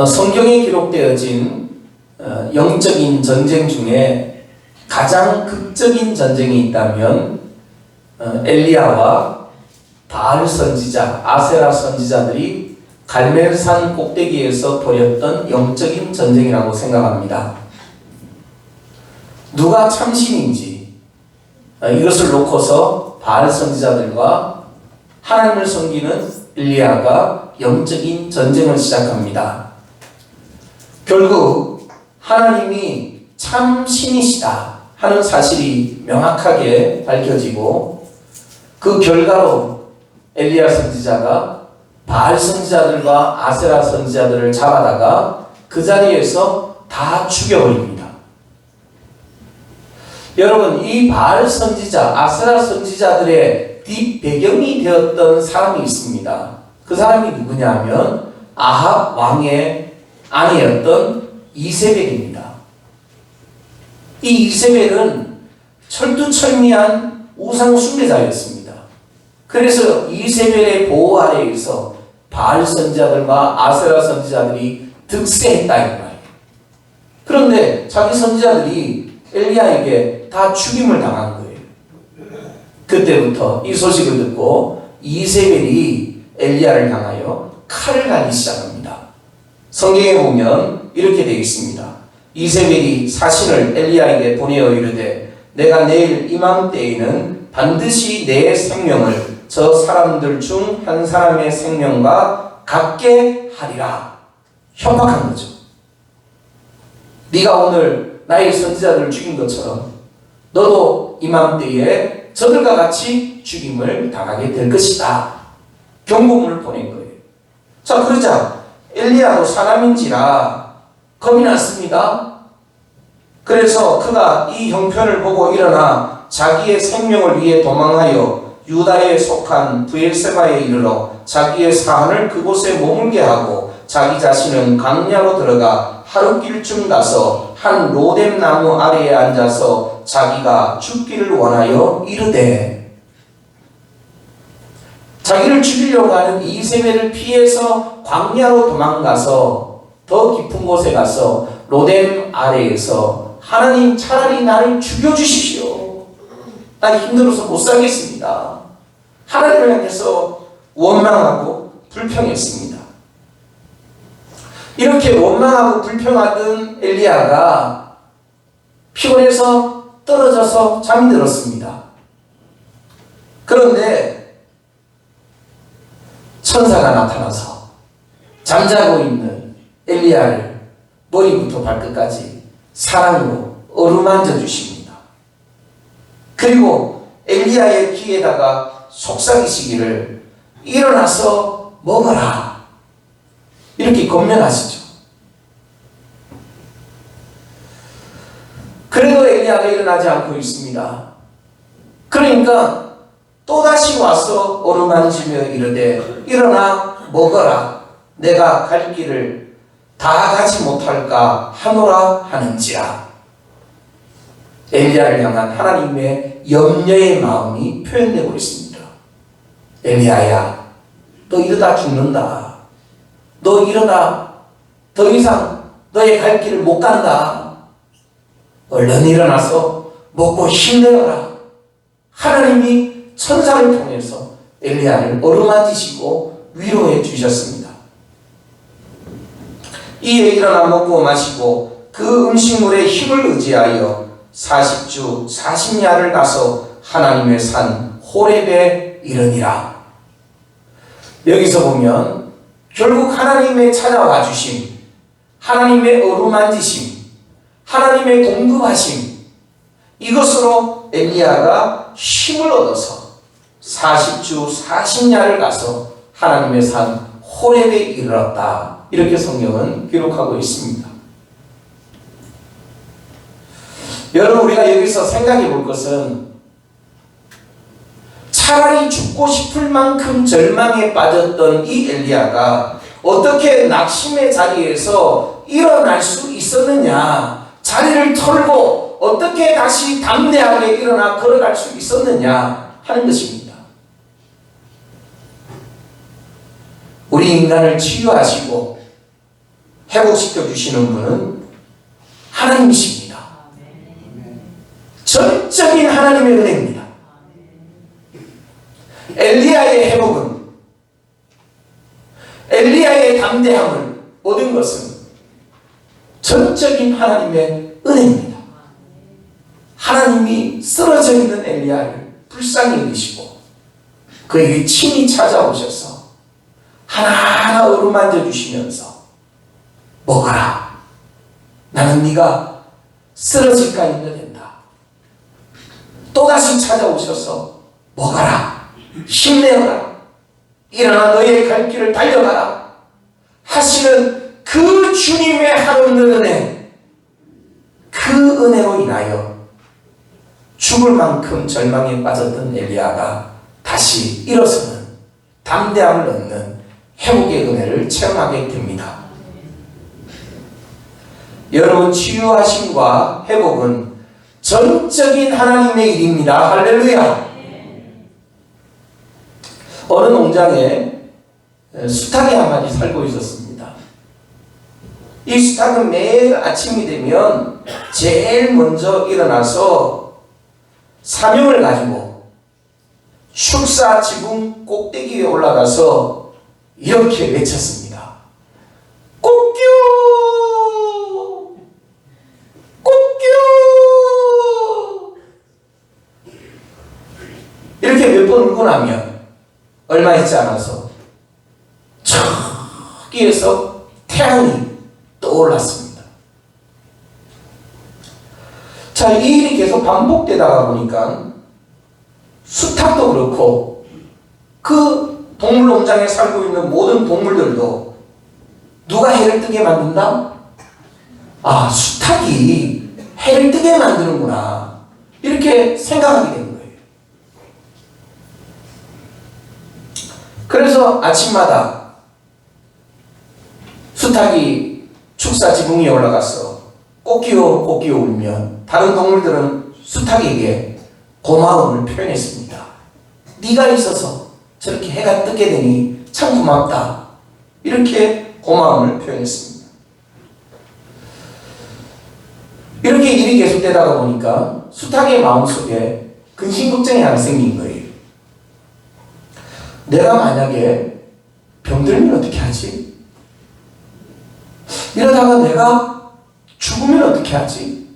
성경에 기록되어진 영적인 전쟁 중에 가장 극적인 전쟁이 있다면 엘리야와 바알 선지자, 아세라 선지자들이 갈멜산 꼭대기에서 벌였던 영적인 전쟁이라고 생각합니다. 누가 참신인지 이것을 놓고서 바알 선지자들과 하나님을 섬기는 엘리야가 영적인 전쟁을 시작합니다. 결국 하나님이 참 신이시다 하는 사실이 명확하게 밝혀지고 그 결과로 엘리야 선지자가 바알 선지자들과 아세라 선지자들을 잡아다가 그 자리에서 다 죽여버립니다. 여러분, 이 바알 선지자, 아세라 선지자들의 뒷배경이 되었던 사람이 있습니다. 그 사람이 누구냐 하면 아합 왕의 아내였던 이세벨입니다. 이 이세벨은 철두철미한 우상 숭배자였습니다. 그래서 이세벨의 보호 아래에서 바알 선지자들과 아세라 선지자들이 득세했다 이 말이에요. 그런데 자기 선지자들이 엘리야에게 다 죽임을 당한 거예요. 그때부터 이 소식을 듣고 이세벨이 엘리야를 향하여 칼을 갈기 시작합니다. 성경에 보면 이렇게 되어 있습니다. 이세벨이 사신을 엘리야에게 보내어 이르되 내가 내일 이맘때에는 반드시 내 생명을 저 사람들 중 한 사람의 생명과 같게 하리라. 협박한 거죠. 네가 오늘 나의 선지자들을 죽인 것처럼 너도 이맘때에 저들과 같이 죽임을 당하게 될 것이다. 경고문을 보낸 거예요. 자, 그러자 엘리야도 사람인지라 겁이 났습니다. 그래서 그가 이 형편을 보고 일어나 자기의 생명을 위해 도망하여 유다에 속한 브엘세바에 이르러 자기의 사한을 그곳에 머물게 하고 자기 자신은 광야로 들어가 하룻길쯤 가서 한 로뎀 나무 아래에 앉아서 자기가 죽기를 원하여 이르되, 자기를 죽이려고 하는 이세벨을 피해서 광야로 도망가서 더 깊은 곳에 가서 로뎀 아래에서 하나님 차라리 나를 죽여주십시오. 난 힘들어서 못 살겠습니다. 하나님을 향해서 원망하고 불평했습니다. 이렇게 원망하고 불평하던 엘리야가 피곤해서 떨어져서 잠이 들었습니다. 그런데 천사가 나타나서 잠자고 있는 엘리야를 머리부터 발끝까지 사랑으로 어루만져 주십니다. 그리고 엘리야의 귀에다가 속삭이시기를 일어나서 먹어라 이렇게 권면하시죠. 그래도 엘리야가 일어나지 않고 있습니다. 그러니까 또다시 와서 어루만지며 이르되 일어나 먹어라. 내가 갈 길을 다 가지 못할까 하노라 하는지라. 엘리야를 향한 하나님의 염려의 마음이 표현되고 있습니다. 엘리야야, 너 이러다 죽는다. 너 이러다 더 이상 너의 갈 길을 못 간다. 얼른 일어나서 먹고 힘내어라. 하나님이 천사를 통해서 엘리야를 어루만지시고 위로해 주셨습니다. 이에 일어나 먹고 마시고 그 음식물의 힘을 의지하여 40주 40야를 가서 하나님의 산 호렙에 이르니라. 여기서 보면 결국 하나님의 찾아와 주심, 하나님의 어루만지심, 하나님의 공급하심, 이것으로 엘리야가 힘을 얻어서 40주 40야를 가서 하나님의 산 호렙에 이르렀다. 이렇게 성경은 기록하고 있습니다. 여러분, 우리가 여기서 생각해 볼 것은 차라리 죽고 싶을 만큼 절망에 빠졌던 이 엘리야가 어떻게 낙심의 자리에서 일어날 수 있었느냐, 자리를 털고 어떻게 다시 담대하게 일어나 걸어갈 수 있었느냐 하는 것입니다. 우리 인간을 치유하시고 회복시켜 주시는 분은 하나님이십니다. 전적인 하나님의 은혜입니다. 엘리야의 회복은, 엘리야의 담대함을 얻은 것은 전적인 하나님의 은혜입니다. 하나님이 쓰러져 있는 엘리야를 불쌍히 여기시고 그에게 친히 찾아오셔서 하나하나 어루만져 주시면서 먹어라. 나는 네가 쓰러질까 힘내된다. 또다시 찾아오셔서 먹어라. 힘내어라. 일어나 너의 갈 길을 달려가라. 하시는 그 주님의 한없는 은혜, 그 은혜로 인하여 죽을 만큼 절망에 빠졌던 엘리야가 다시 일어서는 담대함을 얻는 회복의 은혜를 체험하게 됩니다. 여러분, 치유하심과 회복은 전적인 하나님의 일입니다. 할렐루야. 어느 농장에 수탉이 한 마리 살고 있었습니다. 이 수탉은 매일 아침이 되면 제일 먼저 일어나서 사명을 가지고 축사 지붕 꼭대기에 올라가서 이렇게 외쳤습니다. 꼭뀨! 꼭뀨! 이렇게 몇 번 울고 나면 얼마 있지 않아서 저기에서 태양이 떠올랐습니다. 자, 이 일이 계속 반복되다가 보니까 수탉도 그렇고 그 동물농장에 살고 있는 모든 동물들도 누가 해를 뜨게 만든다? 아, 수탉이 해를 뜨게 만드는구나. 이렇게 생각하게 된 거예요. 그래서 아침마다 수탉이 축사 지붕 위에 올라가서 꼭기어 꼭기어 울면 다른 동물들은 수탉에게 고마움을 표현했습니다. 네가 있어서 저렇게 해가 뜨게 되니 참 고맙다. 이렇게 고마움을 표현했습니다. 이렇게 일이 계속되다가 보니까 수탉의 마음속에 근심걱정이 하나 생긴 거예요. 내가 만약에 병들면 어떻게 하지? 이러다가 내가 죽으면 어떻게 하지?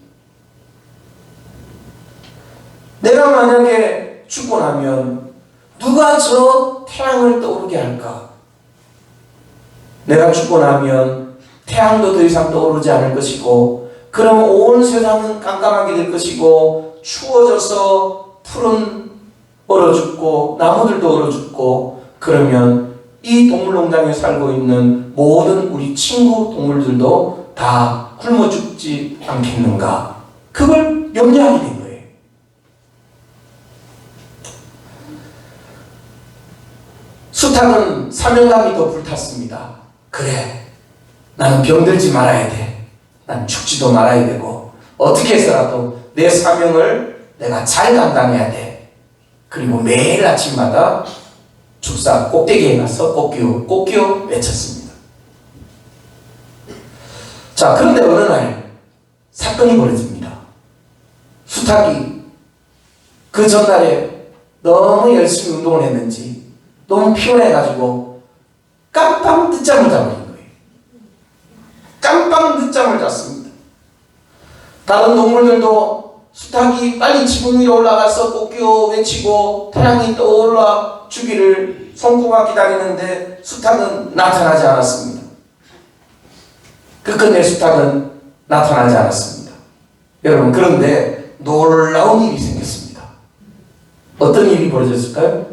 내가 만약에 죽고 나면 누가 저 태양을 떠오르게 할까? 내가 죽고 나면 태양도 더 이상 떠오르지 않을 것이고, 그러면 온 세상은 깜깜하게 될 것이고, 추워져서 풀은 얼어 죽고 나무들도 얼어 죽고, 그러면 이 동물농장에 살고 있는 모든 우리 친구 동물들도 다 굶어 죽지 않겠는가? 그걸 염려하게 된 거예요. 수탉은 사명감이 더 불탔습니다. 그래, 나는 병들지 말아야 돼. 난 죽지도 말아야 되고, 어떻게 해서라도 내 사명을 내가 잘 감당해야 돼. 그리고 매일 아침마다 축사 꼭대기에 가서 꼭기어 꼭기어 외쳤습니다. 자, 그런데 어느 날 사건이 벌어집니다. 수탉이 그 전날에 너무 열심히 운동을 했는지 너무 피곤해가지고 깜빡 늦잠을 자버린 거예요. 깜빡 늦잠을 잤습니다. 다른 동물들도 수탉이 빨리 지붕 위로 올라가서 꼭기어 외치고 태양이 떠올라 주기를 손꼽아 기다리는데 수탉은 나타나지 않았습니다. 끝끝내 수탉은 나타나지 않았습니다. 여러분, 그런데 놀라운 일이 생겼습니다. 어떤 일이 벌어졌을까요?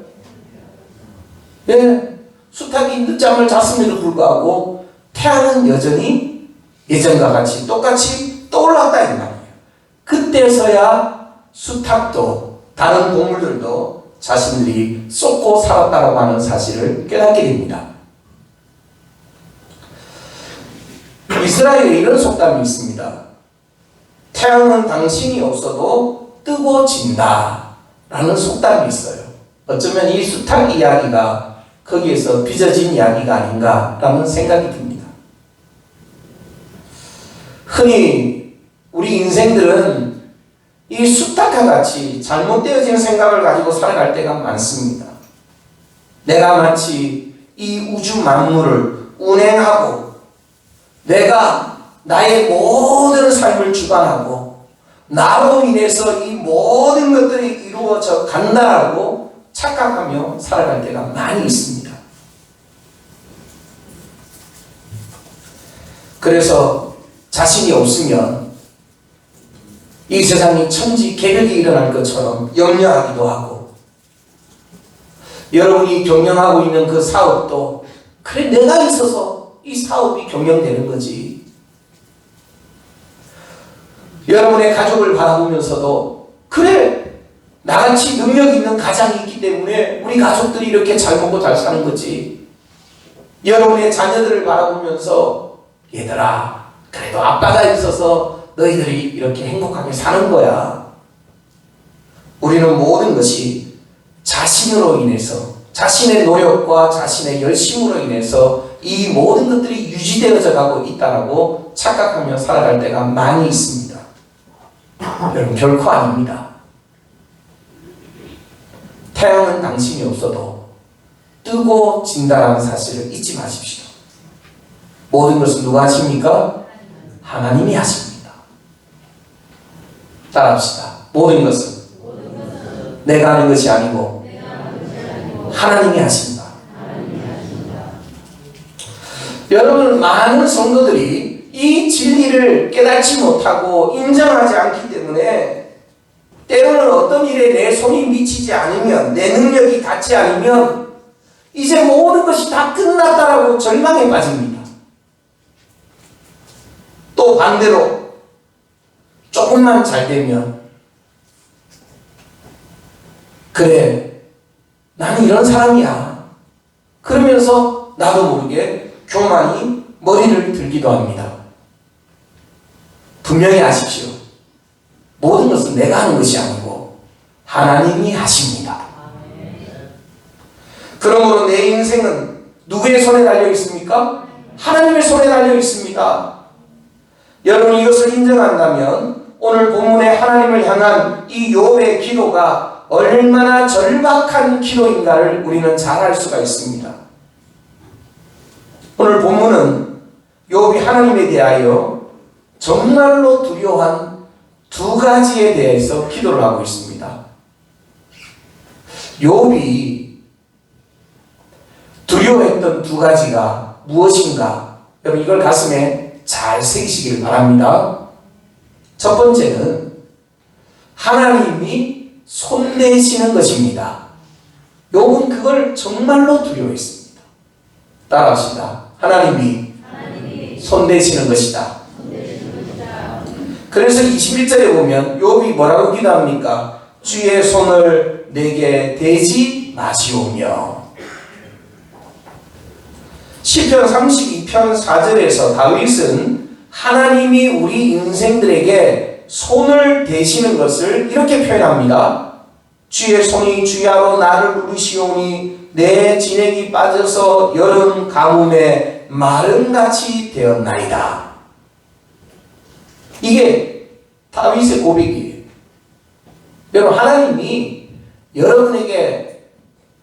예, 수탉이 늦잠을 잤음에도 불구하고 태양은 여전히 예전과 같이 똑같이 떠올랐다 이 말이에요. 그때서야 수탉도 다른 동물들도 자신들이 쏟고 살았다고 하는 사실을 깨닫게 됩니다. 이스라엘에 이런 속담이 있습니다. 태양은 당신이 없어도 뜨고 진다 라는 속담이 있어요. 어쩌면 이 수탉 이야기가 거기에서 빚어진 이야기가 아닌가 라는 생각이 듭니다. 흔히 우리 인생들은 이 수탉과 같이 잘못되어진 생각을 가지고 살아갈 때가 많습니다. 내가 마치 이 우주 만물을 운행하고 내가 나의 모든 삶을 주관하고 나로 인해서 이 모든 것들이 이루어져 간다라고 착각하며 살아갈 때가 많이 있습니다. 그래서 자신이 없으면 이 세상이 천지개벽이 일어날 것처럼 염려하기도 하고, 여러분이 경영하고 있는 그 사업도 그래 내가 있어서 이 사업이 경영되는 거지. 여러분의 가족을 바라보면서도 그래 나같이 능력 있는 가장이 있기 때문에 우리 가족들이 이렇게 잘 먹고 잘 사는 거지. 여러분의 자녀들을 바라보면서 얘들아 그래도 아빠가 있어서 너희들이 이렇게 행복하게 사는 거야. 우리는 모든 것이 자신으로 인해서, 자신의 노력과 자신의 열심으로 인해서 이 모든 것들이 유지되어져 가고 있다라고 착각하며 살아갈 때가 많이 있습니다. 여러분 결코 아닙니다. 태양은 당신이 없어도 뜨고 진다라는 사실을 잊지 마십시오. 모든 것은 누가 하십니까? 하나님이 하십니다. 따라합시다. 모든 것은 내가 하는 것이 아니고 하나님이 하십니다. 여러분 많은 성도들이 이 진리를 깨닫지 못하고 인정하지 않기 때문에 때로는 어떤 일에 내 손이 미치지 않으면, 내 능력이 닿지 않으면 이제 모든 것이 다 끝났다라고 절망에 빠집니다. 또 반대로 조금만 잘 되면 그래 나는 이런 사람이야 그러면서 나도 모르게 교만이 머리를 들기도 합니다. 분명히 아십시오. 모든 것은 내가 하는 것이 아니고 하나님이 하십니다. 그러므로 내 인생은 누구의 손에 달려 있습니까? 하나님의 손에 달려 있습니다. 여러분 이것을 인정한다면 오늘 본문의 하나님을 향한 이 욥의 기도가 얼마나 절박한 기도인가를 우리는 잘 알 수가 있습니다. 오늘 본문은 욥이 하나님에 대하여 정말로 두려워한 두 가지에 대해서 기도를 하고 있습니다. 욥이 두려워했던 두 가지가 무엇인가? 여러분 이걸 가슴에 잘 새기시길 바랍니다. 첫 번째는 하나님이 손대시는 것입니다. 욥은 그걸 정말로 두려워했습니다. 따라합시다. 하나님이 손대시는 것이다. 그래서 21절에 보면 욥이 뭐라고 기도합니까? 주의 손을 내게 대지 마시오며. 시편 32편 4절에서 다윗은 하나님이 우리 인생들에게 손을 대시는 것을 이렇게 표현합니다. 주의 손이 주야로 나를 부르시오니 내 진액이 빠져서 여름 가뭄에 마름같이 되었나이다. 이게 다윗의 고백이에요. 여러분 하나님이 여러분에게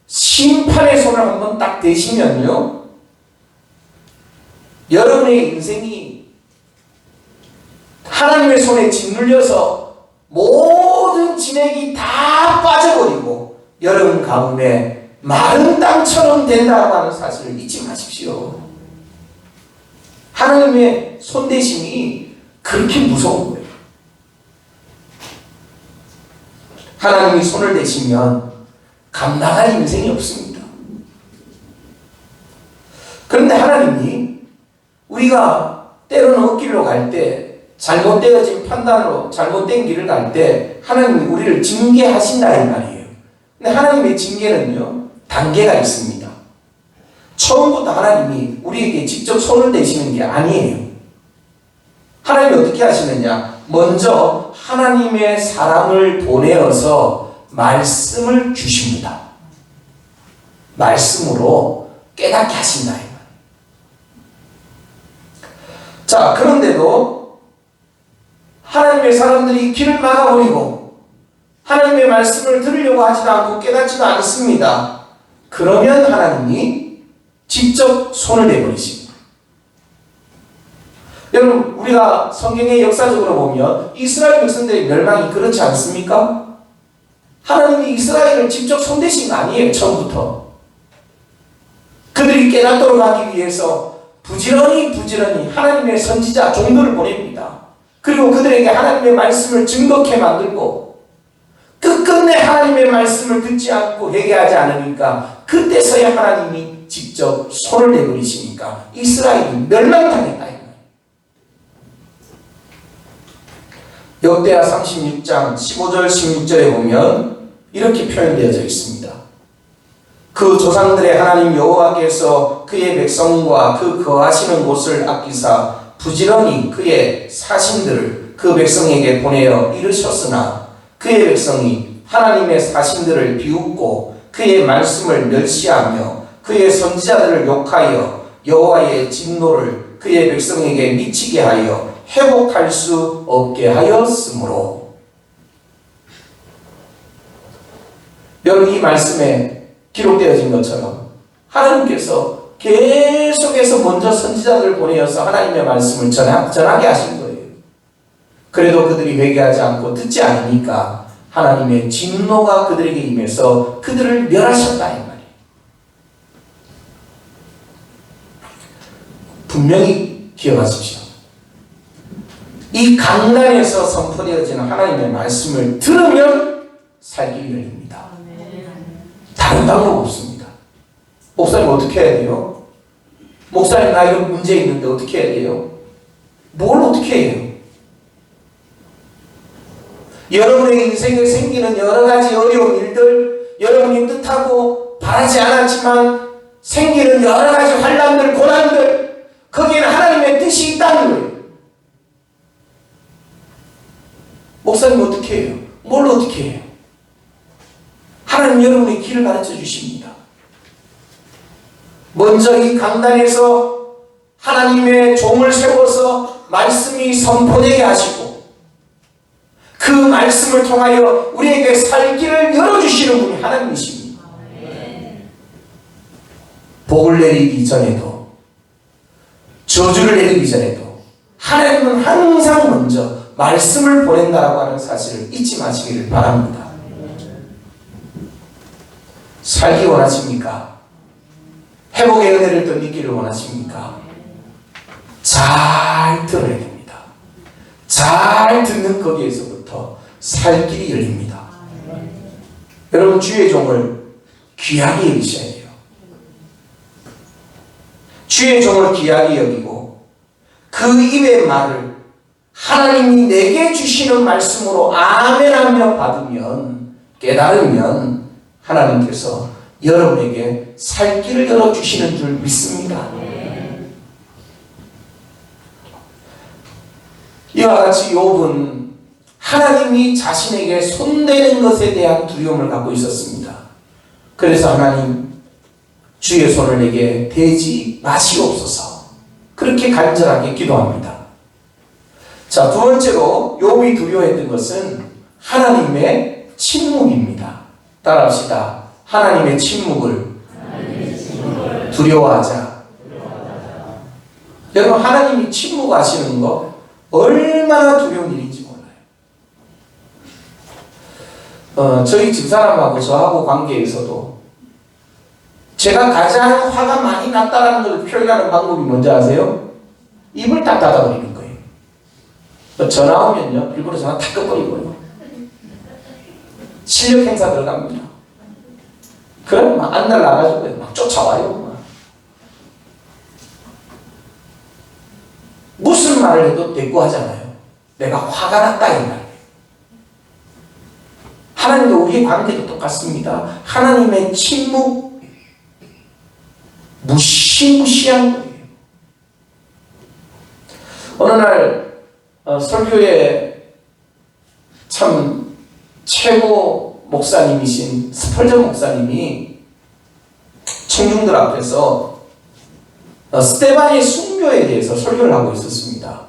심판의 손을 한번 딱 대시면요, 여러분의 인생이 하나님의 손에 짓눌려서 모든 진액이 다 빠져버리고 여름 가뭄에 마른 땅처럼 된다고 하는 사실을 잊지 마십시오. 하나님의 손대심이 그렇게 무서운 거예요. 하나님이 손을 대시면 감당할 인생이 없습니다. 그런데 하나님이 우리가 때로는 헛길로 갈 때, 잘못되어진 판단으로 잘못된 길을 갈 때 하나님이 우리를 징계하신다 이 말이에요. 근데 하나님의 징계는요 단계가 있습니다. 처음부터 하나님이 우리에게 직접 손을 대시는 게 아니에요. 하나님이 어떻게 하시느냐, 먼저 하나님의 사람을 보내어서 말씀을 주십니다. 말씀으로 깨닫게 하신다 이 말이에요. 자, 그런데도 하나님의 사람들이 길을 막아버리고 하나님의 말씀을 들으려고 하지도 않고 깨닫지도 않습니다. 그러면 하나님이 직접 손을 내버리십니다. 여러분, 우리가 성경의 역사적으로 보면 이스라엘 백성들의 멸망이 그렇지 않습니까? 하나님이 이스라엘을 직접 손대신 거 아니에요, 처음부터. 그들이 깨닫도록 하기 위해서 부지런히 하나님의 선지자 종들을 보냅니다. 그리고 그들에게 하나님의 말씀을 증거케 만들고 끝끝내 하나님의 말씀을 듣지 않고 회개하지 않으니까 그때서야 하나님이 직접 손을 내버리시니까 이스라엘이 멸망당했다. 역대하 36장 15절 16절에 보면 이렇게 표현되어져 있습니다. 그 조상들의 하나님 여호와께서 그의 백성과 그 거하시는 곳을 아끼사 부지런히 그의 사신들을 그 백성에게 보내어 이르셨으나 그의 백성이 하나님의 사신들을 비웃고 그의 말씀을 멸시하며 그의 선지자들을 욕하여 여호와의 진노를 그의 백성에게 미치게 하여 회복할 수 없게 하였으므로. 여러분, 이 말씀에 기록되어진 것처럼 하나님께서 계속해서 먼저 선지자들을 보내어서 하나님의 말씀을 전하게 하신 거예요. 그래도 그들이 회개하지 않고 듣지 않으니까 하나님의 진노가 그들에게 임해서 그들을 멸하셨다 이 말이에요. 분명히 기억하십시오. 이 강단에서 선포되어지는 하나님의 말씀을 들으면 살기 열립니다. 다른 방법 없습니다. 목사님 어떻게 해야 돼요? 목사님 나 이런 문제 있는데 어떻게 해야 돼요? 뭘 어떻게 해요? 여러분의 인생에 생기는 여러 가지 어려운 일들, 여러분이 뜻하고 바라지 않았지만 생기는 여러 가지 환난들, 고난들, 거기에는 하나님의 뜻이 있다는 거예요. 목사님 어떻게 해요? 뭘 어떻게 해요? 하나님 여러분의 길을 가르쳐 주십니다. 먼저 이 강단에서 하나님의 종을 세워서 말씀이 선포되게 하시고 그 말씀을 통하여 우리에게 살 길을 열어주시는 분이 하나님이십니다. 복을 내리기 전에도 저주를 내리기 전에도 하나님은 항상 먼저 말씀을 보낸다라고 하는 사실을 잊지 마시기를 바랍니다. 살기 원하십니까? 회복의 은혜를 또 믿기를 원하십니까? 잘 들어야 됩니다. 잘 듣는 거기에서부터 살 길이 열립니다. 여러분, 주의 종을 귀하게 여기셔야 돼요. 주의 종을 귀하게 여기고 그 입의 말을 하나님이 내게 주시는 말씀으로 아멘하며 받으면, 깨달으면 하나님께서 여러분에게 살 길을 열어주시는 줄 믿습니다. 이와 같이 욥은 하나님이 자신에게 손대는 것에 대한 두려움을 갖고 있었습니다. 그래서 하나님, 주의 손을 내게 대지 마시옵소서, 그렇게 간절하게 기도합니다. 자, 두 번째로 욥이 두려워했던 것은 하나님의 침묵입니다. 따라합시다. 하나님의 침묵을 두려워하자. 여러분, 하나님이 침묵하시는 거 얼마나 두려운 일인지 몰라요. 저희 집사람하고 저하고 관계에서도 제가 가장 화가 많이 났다는 걸 표현하는 방법이 뭔지 아세요? 입을 딱 닫아버리는 거예요. 전화 오면요, 일부러 전화 탁 꺼버리고요. 실력 행사 들어갑니다. 그럼 막 안날 나가지고 막 쫓아와요. 막. 무슨 말을 해도 대꾸하잖아요. 내가 화가 났다 이 말이에요. 하나님과 우리의 관계도 똑같습니다. 하나님의 침묵, 무시무시한 거예요. 어느 날 설교에 참 최고 목사님이신 스펄전 목사님이 청중들 앞에서 스데반의 순교에 대해서 설교를 하고 있었습니다.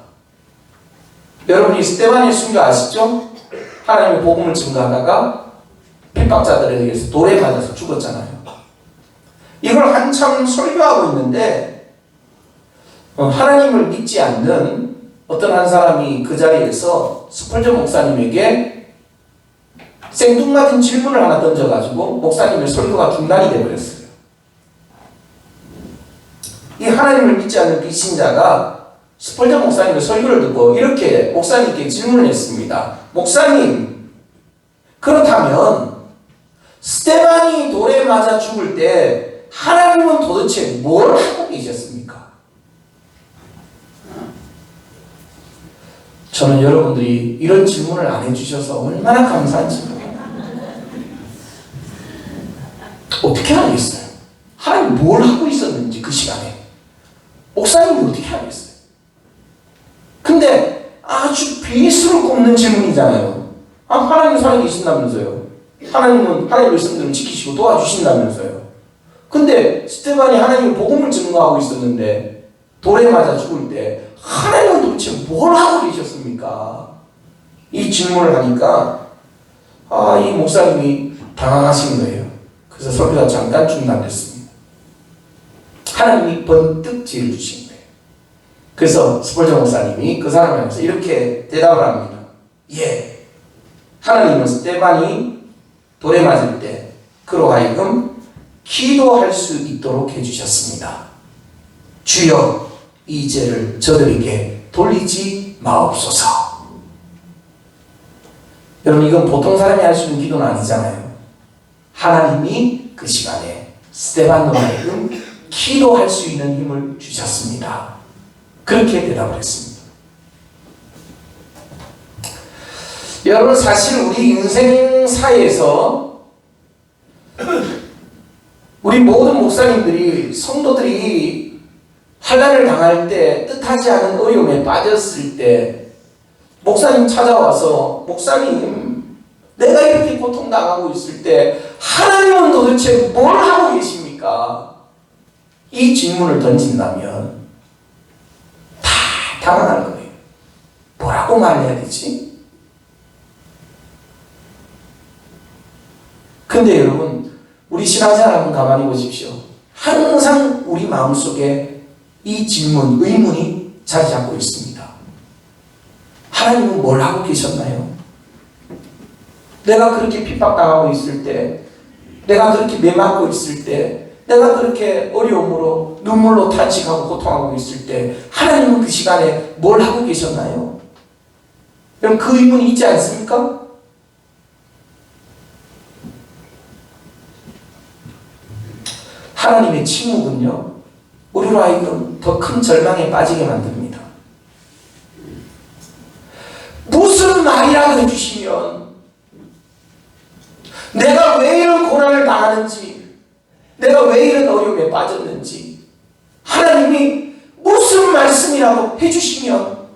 여러분이 스데반의 순교 아시죠? 하나님의 복음을 증거하다가 핍박자들에 의해서 돌에 맞아서 죽었잖아요. 이걸 한참 설교하고 있는데 하나님을 믿지 않는 어떤 한 사람이 그 자리에서 스펄전 목사님에게 생뚱맞은 질문을 하나 던져가지고 목사님의 설교가 중단이 되어버렸어요. 이 하나님을 믿지 않는 비신자가 스펄전 목사님의 설교를 듣고 이렇게 목사님께 질문을 했습니다. 목사님, 그렇다면 스데반이 돌에 맞아 죽을 때 하나님은 도대체 뭘 하고 계셨습니까? 저는 여러분들이 이런 질문을 안 해주셔서 얼마나 감사한지 모르겠어요. 어떻게 알겠어요? 하나님 뭘 하고 있었는지 그 시간에 목사님이 어떻게 알겠어요? 근데 아주 비수를 꼽는 질문이잖아요. 하나님 살아계신다면서요. 하나님은 하나님의 말씀들을 지키시고 도와주신다면서요. 근데 스데반이 하나님의 복음을 증거하고 있었는데 돌에 맞아 죽을 때 하나님은 도대체 뭘 하고 계셨습니까? 이 질문을 하니까 이 목사님이 당황하신 거예요. 그래서 설교가 잠깐 중단됐습니다. 하나님이 번뜩 지혜를 주신 거예요. 그래서 스펄전 목사님이 그 사람을 향해서 이렇게 대답을 합니다. 예, 하나님은 스데반이 돌에 맞을 때 그로 하여금 기도할 수 있도록 해주셨습니다. 주여, 이 죄를 저들에게 돌리지 마옵소서. 여러분, 이건 보통 사람이 할 수 있는 기도는 아니잖아요. 하나님이 그 시간에 스데반으로 하여금 기도할 수 있는 힘을 주셨습니다. 그렇게 대답을 했습니다. 여러분, 사실 우리 인생사에서 우리 모든 목사님들이, 성도들이 환난을 당할 때, 뜻하지 않은 어려움에 빠졌을 때 목사님 찾아와서 목사님, 내가 이렇게 고통당하고 있을 때 하나님은 도대체 뭘 하고 계십니까? 이 질문을 던진다면 다 당황할 거예요. 뭐라고 말해야 되지? 근데 여러분, 우리 신앙생활 한번 가만히 보십시오. 항상 우리 마음속에 이 질문, 의문이 자리 잡고 있습니다. 하나님은 뭘 하고 계셨나요? 내가 그렇게 핍박당하고 있을 때, 내가 그렇게 매맞고 있을 때, 내가 그렇게 어려움으로 눈물로 탄식하고 고통하고 있을 때 하나님은 그 시간에 뭘 하고 계셨나요? 그럼 그 의문이 있지 않습니까? 하나님의 침묵은요, 우리로 하여금 더 큰 절망에 빠지게 만듭니다. 무슨 말이라도 해주시면, 내가 왜 이런 고난을 당하는지, 내가 왜 이런 어려움에 빠졌는지 하나님이 무슨 말씀이라도 해주시면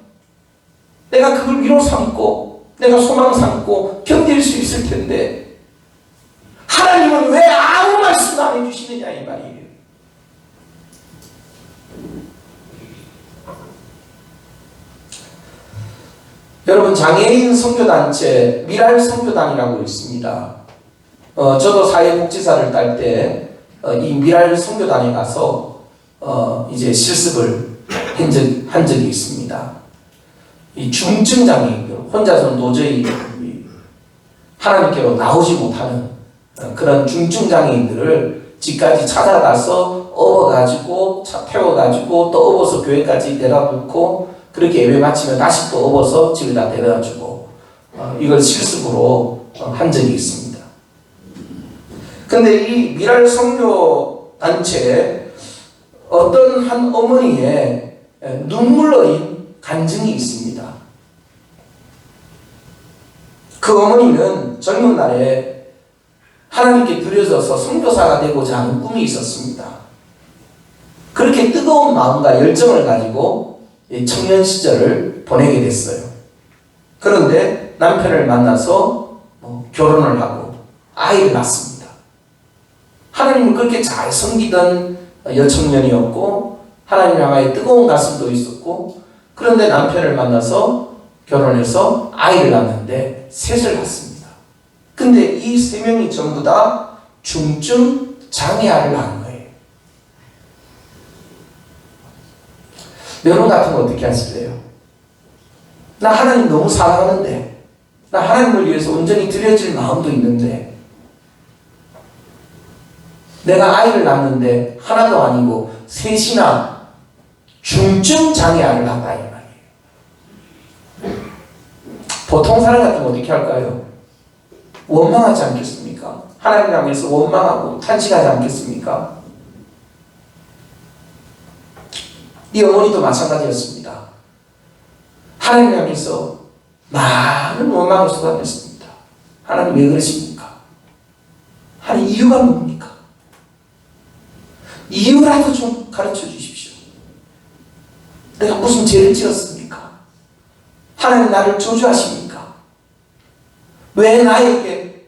내가 그걸 위로 삼고 내가 소망 삼고 견딜 수 있을 텐데, 하나님은 왜 아무 말씀도 안 해주시느냐 이 말이에요. 여러분, 장애인 선교단체 미랄 선교단이라고 있습니다. 저도 사회복지사를 딸 때 이 미랄 선교단에 가서 이제 실습을 한 적이 있습니다. 이 중증 장애인들, 혼자서는 도저히 하나님께로 나오지 못하는 그런 중증 장애인들을 집까지 찾아가서 업어가지고 태워가지고 또 업어서 교회까지 데려다 놓고 그렇게 예배 마치면 다시 또 업어서 집에다 데려다 주고 이걸 실습으로 한 적이 있습니다. 근데 이 미랄 선교 단체에 어떤 한 어머니의 눈물 어린 간증이 있습니다. 그 어머니는 젊은 날에 하나님께 드려져서 선교사가 되고자 하는 꿈이 있었습니다. 그렇게 뜨거운 마음과 열정을 가지고 청년 시절을 보내게 됐어요. 그런데 남편을 만나서 결혼을 하고 아이를 낳습니다. 하나님을 그렇게 잘 섬기던 여청년이었고 하나님 향하여 뜨거운 가슴도 있었고, 그런데 남편을 만나서 결혼해서 아이를 낳는데 셋을 낳습니다. 근데 이 세 명이 전부 다 중증 장애아를 낳은 거예요. 여러분 같으면 어떻게 하실래요? 나 하나님 너무 사랑하는데, 나 하나님을 위해서 온전히 드려질 마음도 있는데, 내가 아이를 낳는데 하나도 아니고 셋이나 중증 장애아를 낳았다 이 말이에요. 보통 사람 같으면 어떻게 할까요? 원망하지 않겠습니까? 하나님 향해서 원망하고 탄식하지 않겠습니까? 이 어머니도 마찬가지였습니다. 하나님 향해서 많은 원망을 쏟아냈습니다. 하나님 왜 그러십니까? 하나님 이유가 뭡니까? 이유라도 좀 가르쳐 주십시오. 내가 무슨 죄를 지었습니까? 하나님 나를 저주하십니까? 왜 나에게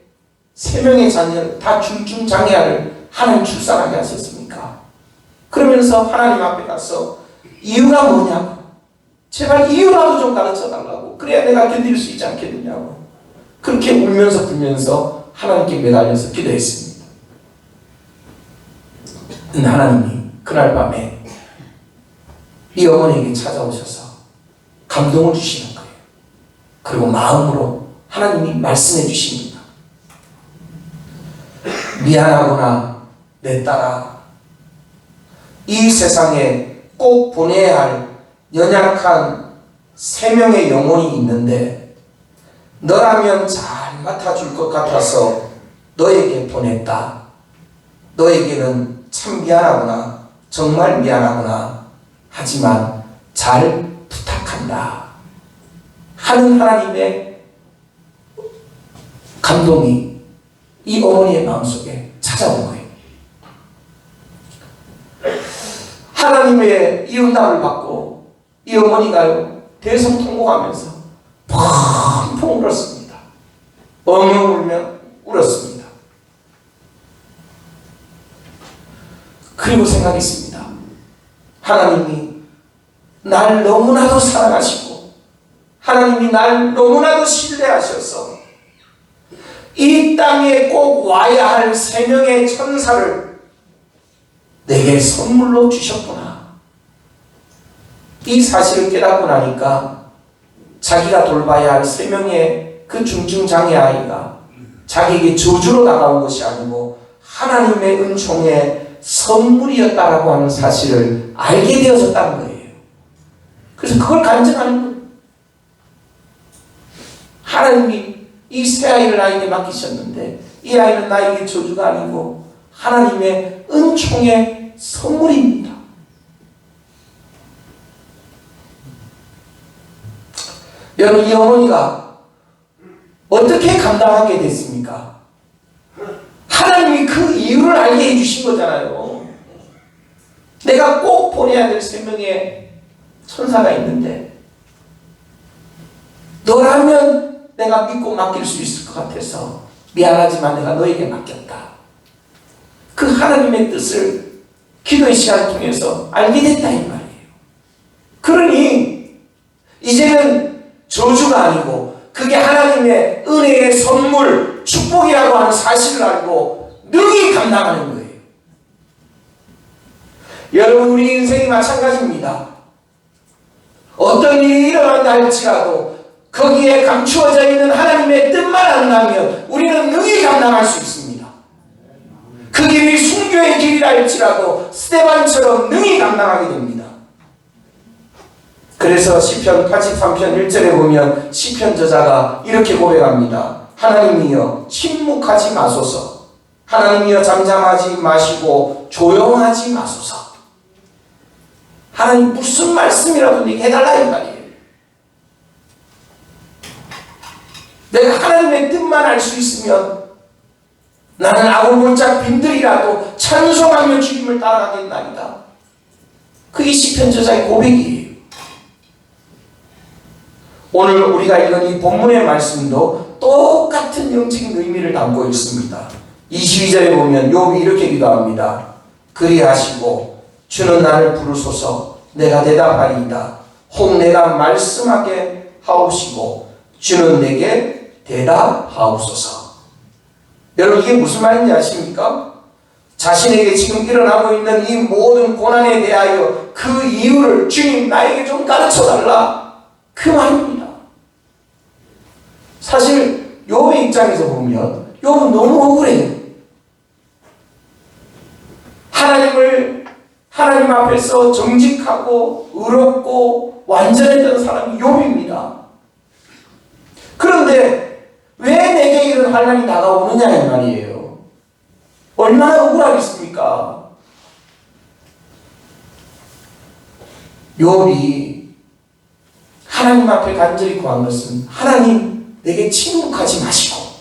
세 명의 자녀를 다 중증 장애아를 하나님 출산하게 하셨습니까? 그러면서 하나님 앞에 가서 이유가 뭐냐고, 제발 이유라도 좀 가르쳐 달라고, 그래야 내가 견딜 수 있지 않겠느냐고, 그렇게 울면서 불면서 하나님께 매달려서 기도했습니다. 하나님이 그날 밤에 이 어머니에게 찾아오셔서 감동을 주시는 거예요. 그리고 마음으로 하나님이 말씀해 주십니다. 미안하구나 내 딸아, 이 세상에 꼭 보내야 할 연약한 세 명의 영혼이 있는데 너라면 잘 맡아줄 것 같아서 너에게 보냈다. 너에게는 참 미안하구나, 정말 미안하구나, 하지만 잘 부탁한다 하는 하나님의 감동이 이 어머니의 마음속에 찾아온 거예요. 하나님의 이 응답을 받고 이 어머니가요 대성통곡하면서 펑펑 울었습니다. 엉엉 울며 울었습니다. 그리고 생각했습니다. 하나님이 날 너무나도 사랑하시고 하나님이 날 너무나도 신뢰하셔서 이 땅에 꼭 와야 할 세 명의 천사를 내게 선물로 주셨구나. 이 사실을 깨닫고 나니까 자기가 돌봐야 할 세 명의 그 중증장애 아이가 자기에게 저주로 다가온 것이 아니고 하나님의 은총의 선물이었다라고 하는 사실을 알게 되어졌다는 거예요. 그래서 그걸 간증하는 거예요. 하나님이 이 새 아이를 나에게 맡기셨는데 이 아이는 나에게 저주가 아니고 하나님의 은총의 선물입니다. 여러분, 이 어머니가 어떻게 감당하게 됐습니까? 하나님이 그 이유를 알게 해주신 거잖아요. 내가 꼭 보내야 될 세 명의 천사가 있는데 너라면 내가 믿고 맡길 수 있을 것 같아서 미안하지만 내가 너에게 맡겼다. 그 하나님의 뜻을 기도의 시간을 통해서 알게 됐다 이 말이에요. 그러니 이제는 저주가 아니고 그게 하나님의 은혜의 선물, 축복이라고 하는 사실을 알고 능히 감당하는 거예요. 여러분, 우리 인생이 마찬가지입니다. 어떤 일이 일어난다 할지라도 거기에 감추어져 있는 하나님의 뜻만 안다면 우리는 능히 감당할 수 있습니다. 그 길이 순교의 길이라 할지라도 스데반처럼 능히 감당하게 됩니다. 그래서 시편 83편 1절에 보면 시편 저자가 이렇게 고백합니다. 하나님이여 침묵하지 마소서. 하나님이여 잠잠하지 마시고 조용하지 마소서. 하나님 무슨 말씀이라도 네게 해달라 이 말이에요. 내가 하나님의 뜻만 알 수 있으면 나는 아골골짝 빈들이라도 찬송하며 주님을 따라가겠나이다. 그게 시편 저자의 고백이에요. 오늘 우리가 읽은 이 본문의 말씀도 똑같은 영적인 의미를 담고 있습니다. 22절에 보면 욥이 이렇게 기도합니다. 그리하시고 주는 나를 부르소서. 내가 대답하리이다. 혹 내가 말씀하게 하옵시고 주는 내게 대답하옵소서. 여러분, 이게 무슨 말인지 아십니까? 자신에게 지금 일어나고 있는 이 모든 고난에 대하여 그 이유를 주님 나에게 좀 가르쳐달라, 그 말입니다. 사실 욥의 입장에서 보면 욥은 너무 억울해요. 하나님 앞에서 정직하고 의롭고 완전했던 사람이 욥입니다. 그런데 왜 내게 이런 환난이 다가오느냐 이 말이에요. 얼마나 억울하겠습니까? 욥이 하나님 앞에 간절히 구한 것은 하나님 내게 침묵하지 마시고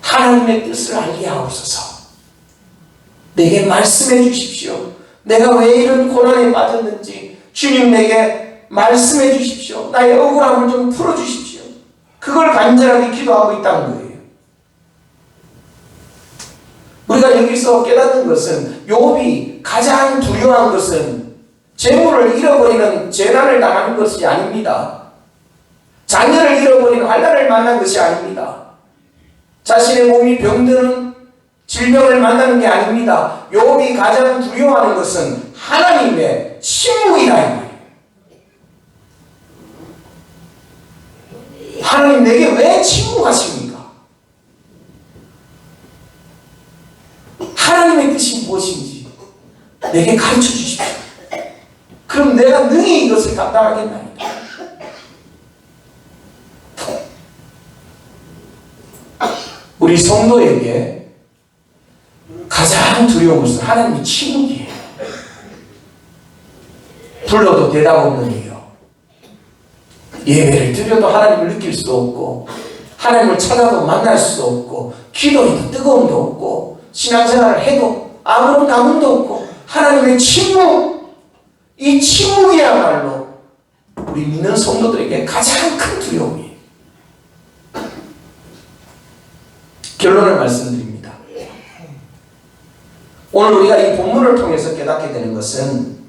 하나님의 뜻을 알게 하옵소서. 내게 말씀해 주십시오. 내가 왜 이런 고난에 빠졌는지 주님 내게 말씀해 주십시오. 나의 억울함을 좀 풀어주십시오. 그걸 간절하게 기도하고 있다는 거예요. 우리가 여기서 깨닫는 것은 욥이 가장 두려워한 것은 재물을 잃어버리는 재난을 당하는 것이 아닙니다. 자녀를 잃어버리는 환난을 만난 것이 아닙니다. 자신의 몸이 병드는 질병을 만나는 게 아닙니다. 욥이 가장 두려워하는 것은 하나님의 침묵이라 이 말이에요. 하나님 내게 왜 침묵하십니까? 하나님의 뜻이 무엇인지 내게 가르쳐 주십시오. 그럼 내가 능히 이것을 감당하겠나이다. 우리 성도에게 가장 두려운 것은 하나님의 침묵이에요. 불러도 대답 없는 이유, 예배를 드려도 하나님을 느낄 수 없고 하나님을 찾아도 만날 수 없고 기도해도 뜨거움도 없고 신앙생활을 해도 아무런 감흥도 없고 하나님의 침묵, 이 침묵이야말로 우리 믿는 성도들에게 가장 큰 두려움이에요. 결론을 말씀드립니다. 오늘 우리가 이 본문을 통해서 깨닫게 되는 것은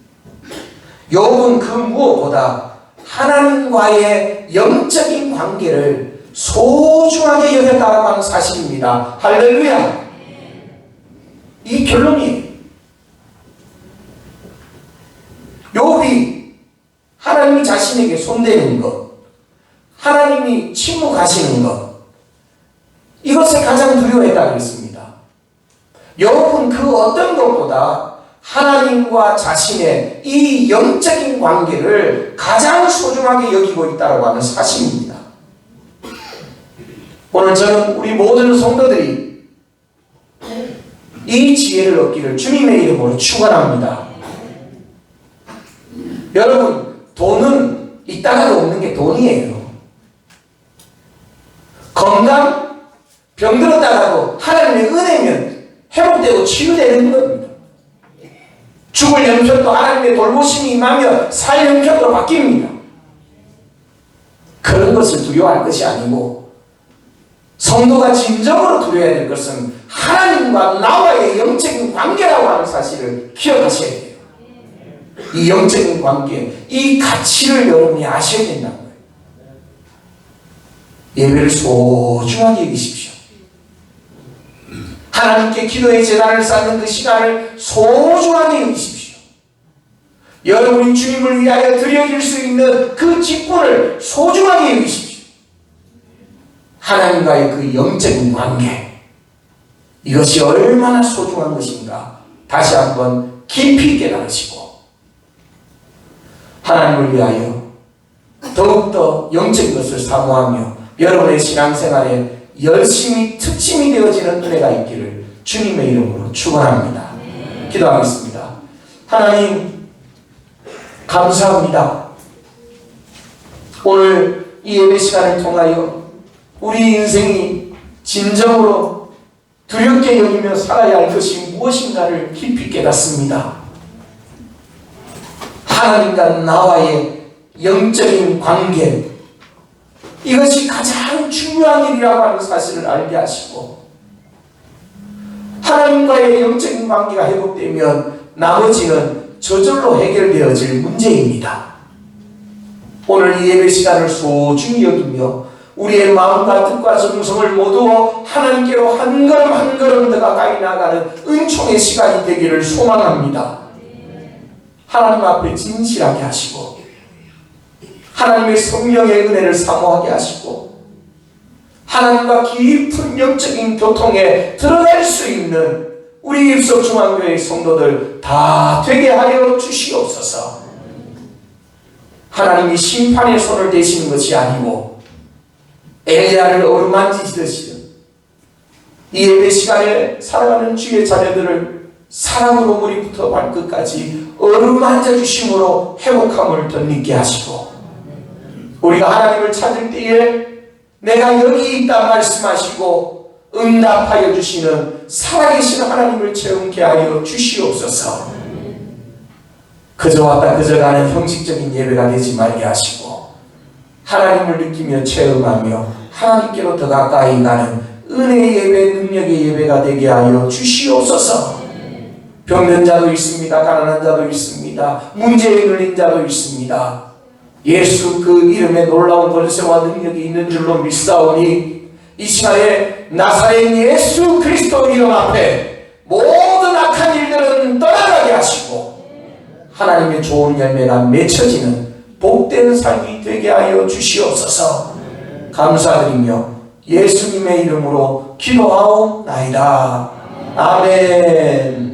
욥은 그 무엇보다 하나님과의 영적인 관계를 소중하게 여겼다고 하는 사실입니다. 할렐루야! 이 결론이에요. 욥이 하나님이 자신에게 손대는 것, 하나님이 침묵하시는 것, 이것을 가장 두려워했다고 했습니다. 욥은 그 어떤 것보다 하나님과 자신의 이 영적인 관계를 가장 소중하게 여기고 있다고 하는 사실입니다. 오늘 저는 우리 모든 성도들이 이 지혜를 얻기를 주님의 이름으로 축원합니다. 여러분, 돈은 있다가도 없는 게 돈이에요. 건강, 병들었다가도 하나님의 은혜면 회복되고 치유되는 겁니다. 죽을 형편도 하나님의 돌보심이 임하며 살 형편으로 바뀝니다. 그런 것을 두려워할 것이 아니고 성도가 진정으로 두려워해야 될 것은 하나님과 나와의 영적인 관계라고 하는 사실을 기억하셔야 돼요. 이 영적인 관계, 이 가치를 여러분이 아셔야 된다는 거예요. 예배를 소중하게 여기십시오. 하나님께 기도의 제단을 쌓는 그 시간을 소중하게 여기십시오. 여러분이 주님을 위하여 드려질 수 있는 그 직분을 소중하게 여기십시오. 하나님과의 그 영적인 관계, 이것이 얼마나 소중한 것인가 다시 한번 깊이 깨달으시고 하나님을 위하여 더욱더 영적인 것을 사모하며 여러분의 신앙생활에 열심히 특심이 되어지는 은혜가 있기를 주님의 이름으로 축원합니다. 기도하겠습니다. 하나님 감사합니다. 오늘 이 예배 시간을 통하여 우리 인생이 진정으로 두렵게 여기며 살아야 할 것이 무엇인가를 깊이 깨닫습니다. 하나님과 나와의 영적인 관계, 이것이 가장 중요한 일이라고 하는 사실을 알게 하시고 하나님과의 영적인 관계가 회복되면 나머지는 저절로 해결되어질 문제입니다. 오늘 이 예배 시간을 소중히 여기며 우리의 마음과 뜻과 정성을 모두 하나님께로 한 걸음 한 걸음 더 가까이 나가는 은총의 시간이 되기를 소망합니다. 하나님 앞에 진실하게 하시고 하나님의 성령의 은혜를 사모하게 하시고 하나님과 깊은 영적인 교통에 들어갈 수 있는 우리 입석중앙교회 성도들 다 되게 하여 주시옵소서. 하나님이 심판의 손을 대시는 것이 아니고 엘리야를 어루만지시듯이 이 예배 시간에 살아가는 주의 자녀들을 사랑으로 머리부터 발끝까지 어루만져 주심으로 회복함을 덧입게 하시고 우리가 하나님을 찾을 때에 내가 여기 있다 말씀하시고 응답하여 주시는 살아계신 하나님을 체험케 하여 주시옵소서. 그저 왔다 그저 가는 형식적인 예배가 되지 말게 하시고 하나님을 느끼며 체험하며 하나님께로 더 가까이 가는 은혜의 예배, 능력의 예배가 되게 하여 주시옵소서. 병든 자도 있습니다. 가난한 자도 있습니다. 문제에 걸린 자도 있습니다. 예수 그 이름에 놀라운 권세와 능력이 있는 줄로 믿사오니 이 시간에 나사렛 예수 그리스도 이름 앞에 모든 악한 일들은 떠나가게 하시고 하나님의 좋은 열매가 맺혀지는 복된 삶이 되게 하여 주시옵소서. 감사드리며 예수님의 이름으로 기도하옵나이다. 아멘.